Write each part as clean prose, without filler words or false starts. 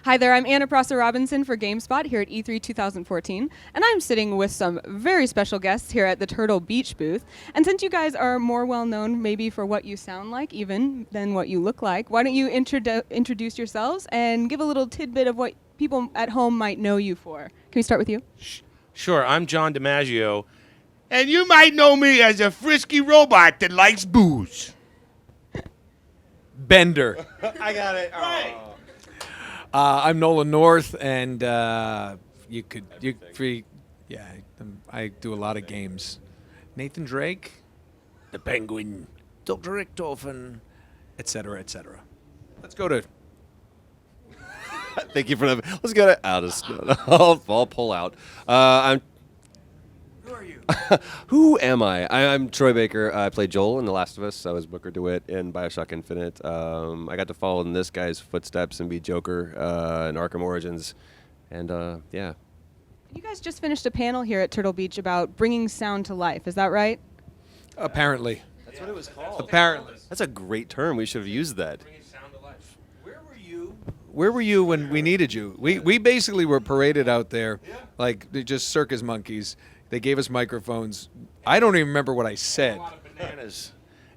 Hi there, I'm Anna Prosser-Robinson for GameSpot here at E3 2014, and I'm sitting with some very special guests here at the Turtle Beach booth. And since you guys are more well-known maybe for what you sound like even than what you look like, why don't you introduce yourselves and give a little tidbit of what people at home might know you for. Can we start with you? Sure, I'm John DiMaggio, and you might know me as a frisky robot that likes booze. Bender. I got it. Right. I'm Nolan North, and I do a lot of games. Nathan Drake, the Penguin, Dr. Richtofen, etc., etc. Let's go to. Thank you for that. Let's go to I'll pull out. I'm. Who are you? Who am I? I'm Troy Baker. I played Joel in The Last of Us. I was Booker DeWitt in Bioshock Infinite. I got to follow in this guy's footsteps and be Joker in Arkham Origins. And, yeah. You guys just finished a panel here at Turtle Beach about bringing sound to life. Is that right? Apparently. That's what it was called. Apparently. That's a great term. We should have used that. Where were you when we needed you? We basically were paraded out there like they're just circus monkeys. They gave us microphones. I don't even remember what I said.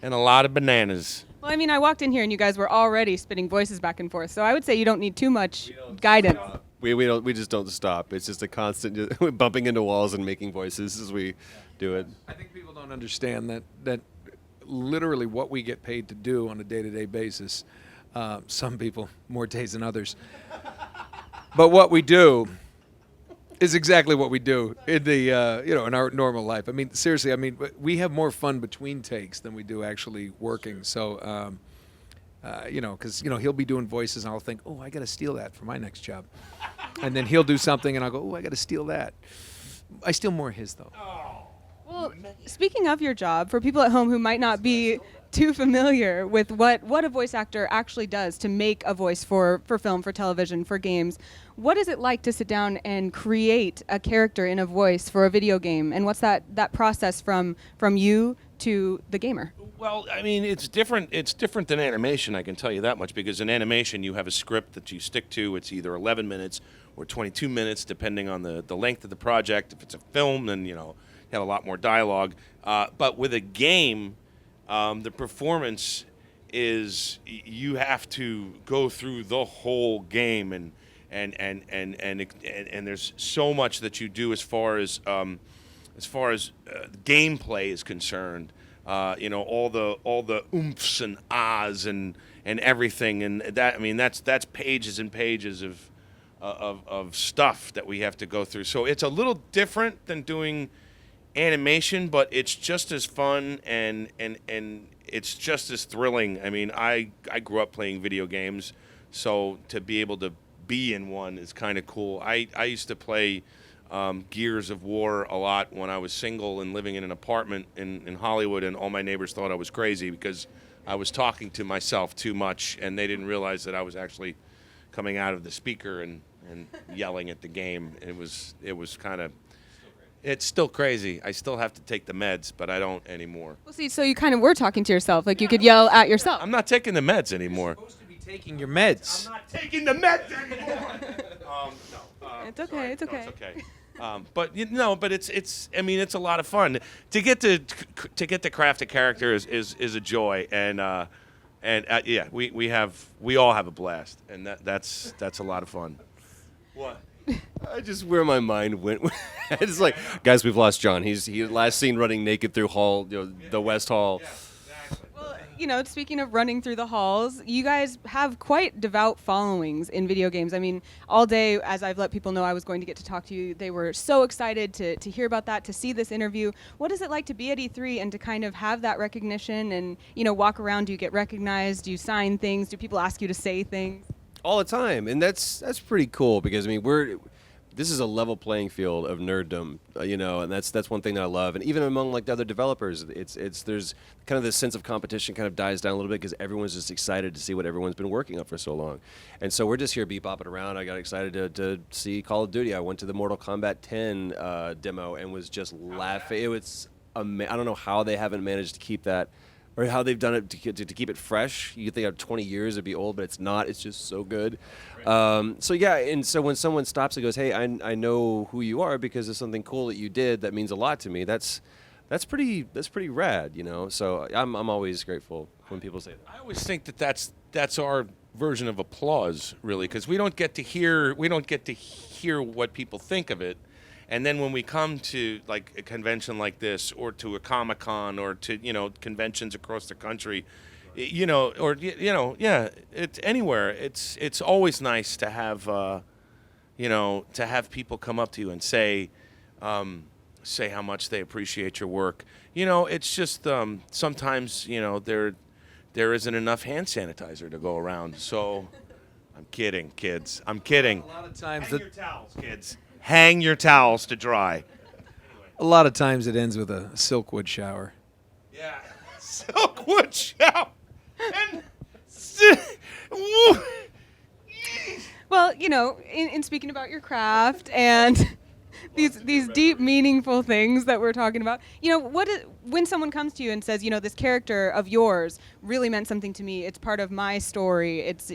And a lot of bananas. Well, I mean, I walked in here and you guys were already spitting voices back and forth, so I would say you don't need too much guidance. We just don't stop. It's just a constant bumping into walls and making voices as we do it. I think people don't understand that literally what we get paid to do on a day-to-day basis. Some people more days than others. But what we do is exactly what we do in the in our normal life. I mean, seriously. I mean, we have more fun between takes than we do actually working. So, because he'll be doing voices, and I'll think, oh, I got to steal that for my next job, and then he'll do something, and I'll go, oh, I got to steal that. I steal more of his though. Well, speaking of your job, for people at home who might not be too familiar with what a voice actor actually does to make a voice for film, for television, for games, what is it like to sit down and create a character in a voice for a video game? And what's that process from you to the gamer? Well, I mean, it's different. It's different than animation, I can tell you that much, because in animation you have a script that you stick to. It's either 11 minutes or 22 minutes, depending on the length of the project. If it's a film, then you have a lot more dialogue. But with a game, the performance is you have to go through the whole game, and there's so much that you do as far as gameplay is concerned. All the oomphs and ahs and everything, and that, I mean, that's pages and pages of stuff that we have to go through. So it's a little different than doing animation, but it's just as fun and it's just as thrilling. I mean, I grew up playing video games, so to be able to be in one is kind of cool. I used to play Gears of War a lot when I was single and living in an apartment in Hollywood, and all my neighbors thought I was crazy because I was talking to myself too much, and they didn't realize that I was actually coming out of the speaker and yelling at the game. It was kind of... It's still crazy. I still have to take the meds, but I don't anymore. Well, see, so you kind of were talking to yourself, like you could yell at yourself. I'm not taking the meds anymore. You're supposed to be taking your meds. I'm not taking the meds anymore. No. It's okay. Sorry. It's okay. No, it's okay. But it's. I mean, it's a lot of fun to get to craft a character is a joy, and yeah, we all have a blast, and that's a lot of fun. What? I just where my mind went. It's like, guys, we've lost John. He last seen running naked through the West Hall. Yeah, exactly. Well, speaking of running through the halls, you guys have quite devout followings in video games. I mean, all day, as I've let people know I was going to get to talk to you, they were so excited to hear about that, to see this interview. What is it like to be at E3 and to kind of have that recognition and, walk around? Do you get recognized? Do you sign things? Do people ask you to say things? All the time, and that's pretty cool because I mean this is a level playing field of nerddom, and that's one thing that I love. And even among like the other developers, it's there's kind of this sense of competition kind of dies down a little bit because everyone's just excited to see what everyone's been working on for so long. And so we're just here bebopping around. I got excited to see Call of Duty. I went to the Mortal Kombat 10 demo and was just laughing. It was I don't know how they haven't managed to keep that or how they've done it to keep it fresh. You think of 20 years it'd be old, but it's not. It's just so good. So yeah, and so when someone stops and goes, "Hey, I know who you are because of something cool that you did that means a lot to me," that's pretty rad, you know. So I'm always grateful when people say that. I always think that that's our version of applause, really, because we don't get to hear what people think of it, and then when we come to like a convention like this, or to a Comic-Con, or to conventions across the country, it's anywhere. It's always nice to have to have people come up to you and say how much they appreciate your work. It's just sometimes there isn't enough hand sanitizer to go around. So I'm kidding, kids. I'm kidding. A lot of times Hang your towels, kids. Hang your towels to dry. A lot of times it ends with a Silkwood shower. Yeah. Silkwood shower. And Well, in speaking about your craft and these deep, meaningful things that we're talking about, when someone comes to you and says, this character of yours really meant something to me, it's part of my story, it's,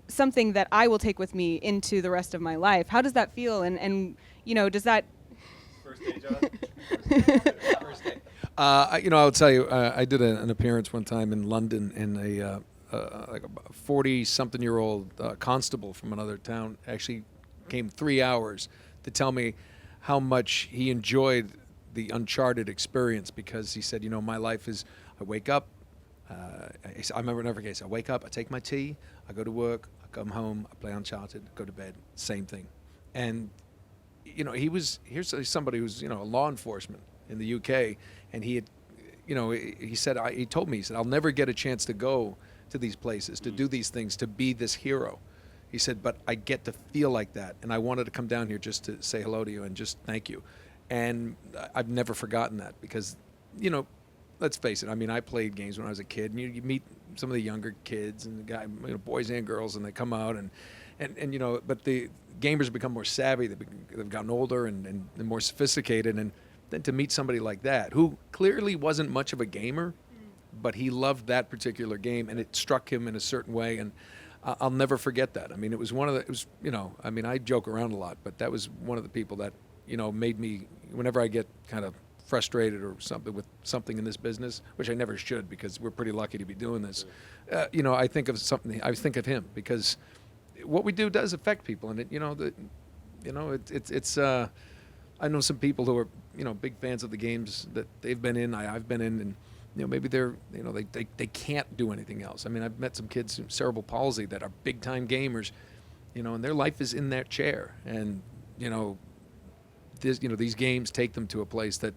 something that I will take with me into the rest of my life. How does that feel? And does that... First day, John. First day. I'll tell you, I did an appearance one time in London, and like a 40-something-year-old constable from another town actually came 3 hours to tell me how much he enjoyed the Uncharted experience, because he said, my life is, I wake up, I remember never case, I wake up, I take my tea, I go to work, I come home, I play Uncharted, go to bed, same thing. And, here's somebody who's, a law enforcement in the UK, and he had, he said, he told me, he said, I'll never get a chance to go to these places, to do these things, to be this hero. He said, but I get to feel like that, and I wanted to come down here just to say hello to you and just thank you. And I've never forgotten that, because, let's face it, I played games when I was a kid, and you meet some of the younger kids and the boys and girls, and they come out, and but the gamers have become more savvy, they've gotten older and more sophisticated, and then to meet somebody like that, who clearly wasn't much of a gamer, but he loved that particular game, and it struck him in a certain way, and I'll never forget that. It was one of the, I joke around a lot, but that was one of the people that, made me, whenever I get kind of frustrated or something with something in this business, which I never should, because we're pretty lucky to be doing this, I think of something, I think of him, because what we do does affect people, and it's I know some people who are, big fans of the games that they've been in, I've been in, and maybe they're, they can't do anything else. I've met some kids with cerebral palsy that are big time gamers, and their life is in that chair. And, these games take them to a place that,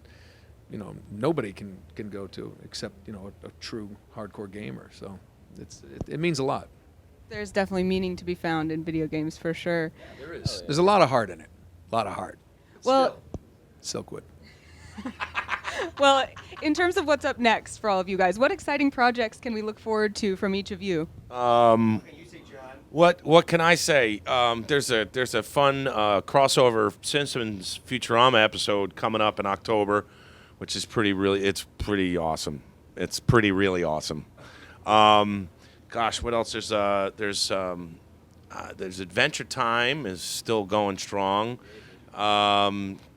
nobody can go to except, a true hardcore gamer. So it means a lot. There's definitely meaning to be found in video games, for sure. Yeah, there is. There's a lot of heart in it. A lot of heart. Well, Silkwood. Well, in terms of what's up next for all of you guys, what exciting projects can we look forward to from each of you? What can I say? There's a fun crossover Simpsons Futurama episode coming up in October, which is it's pretty awesome. It's really awesome. Gosh, what else? There's Adventure Time is still going strong.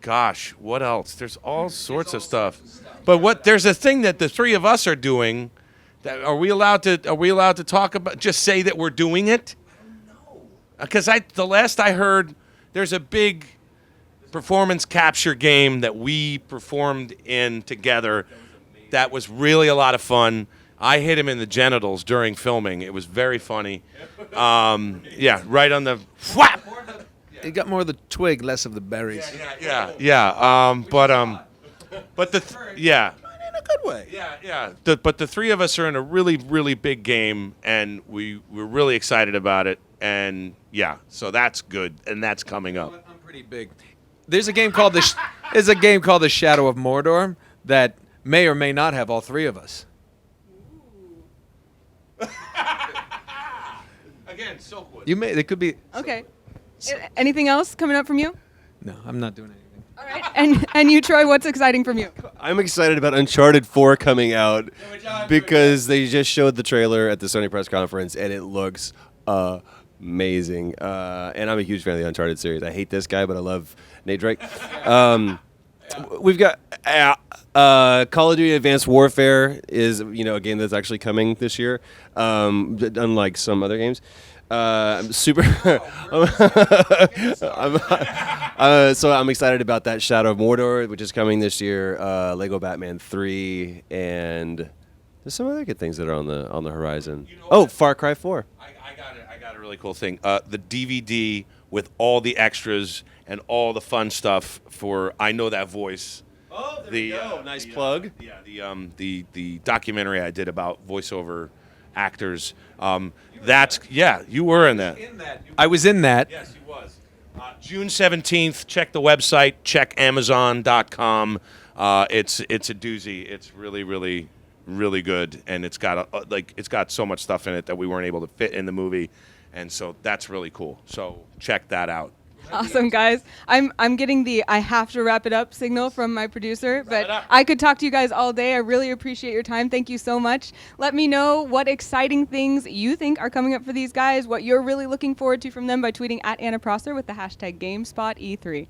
Gosh, what else? There's all sorts of stuff. But there's a thing that the three of us are doing. That are we allowed to talk about? Just say that we're doing it? No. Because the last I heard, there's a big performance capture game that we performed in together. That was really a lot of fun. I hit him in the genitals during filming. It was very funny. Yeah, right on the whap. It got more of the twig, less of the berries. Yeah. But yeah. In a good way. Yeah. But the three of us are in a really, really big game, and we're really excited about it. And yeah, so that's good, and that's coming up. I'm pretty big. There's a game called the Shadow of Mordor that may or may not have all three of us. Again, Silkwood. It could be. Okay. Anything else coming up from you? No, I'm not doing anything. All right. And you, Troy, what's exciting from you? I'm excited about Uncharted 4 coming out because they just showed the trailer at the Sony press conference and it looks amazing. And I'm a huge fan of the Uncharted series. I hate this guy, but I love Nate Drake. We've got Call of Duty Advanced Warfare is a game that's actually coming this year, unlike some other games. I'm super. So I'm excited about that. Shadow of Mordor, which is coming this year. Lego Batman 3, and there's some other good things that are on the horizon. Far Cry 4. I got a really cool thing. The DVD with all the extras and all the fun stuff for I Know That Voice. Oh, there we go. Nice plug. The documentary I did about voiceover actors. You were in that. I was in that. Yes, he was. June 17th. Check the website. Check Amazon.com. It's a doozy. It's really, really, really good, and it's got so much stuff in it that we weren't able to fit in the movie, and so that's really cool. So check that out. Awesome, guys. I'm getting the I have to wrap it up signal from my producer, but I could talk to you guys all day. I really appreciate your time. Thank you so much. Let me know what exciting things you think are coming up for these guys, what you're really looking forward to from them by tweeting at Anna Prosser with the hashtag GameSpotE3.